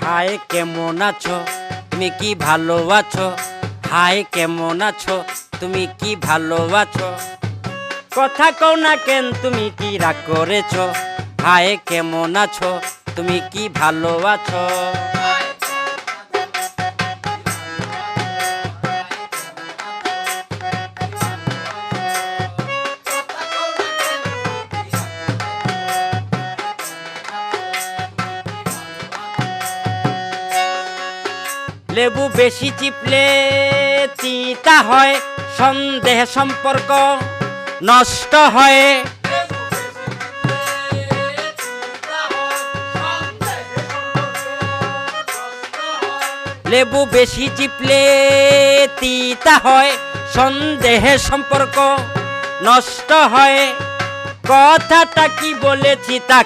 High কেমন আছো, তুমি কি ভালো আছো? হাই কেমন আছো, তুমি কি ভালো আছো? কথা কও না কেন, তুমি কি রাগ করেছো? হাই কেমন আছো, তুমি কি ভালো আছো? লেবু বেশি চিপলে তিতা হয়, সন্দেহ সম্পর্ক নষ্ট হয়। লেবু বেশি চিপলে তিতা হয়, সন্দেহে সম্পর্ক নষ্ট হয়। কথাটা কি বলেছি তা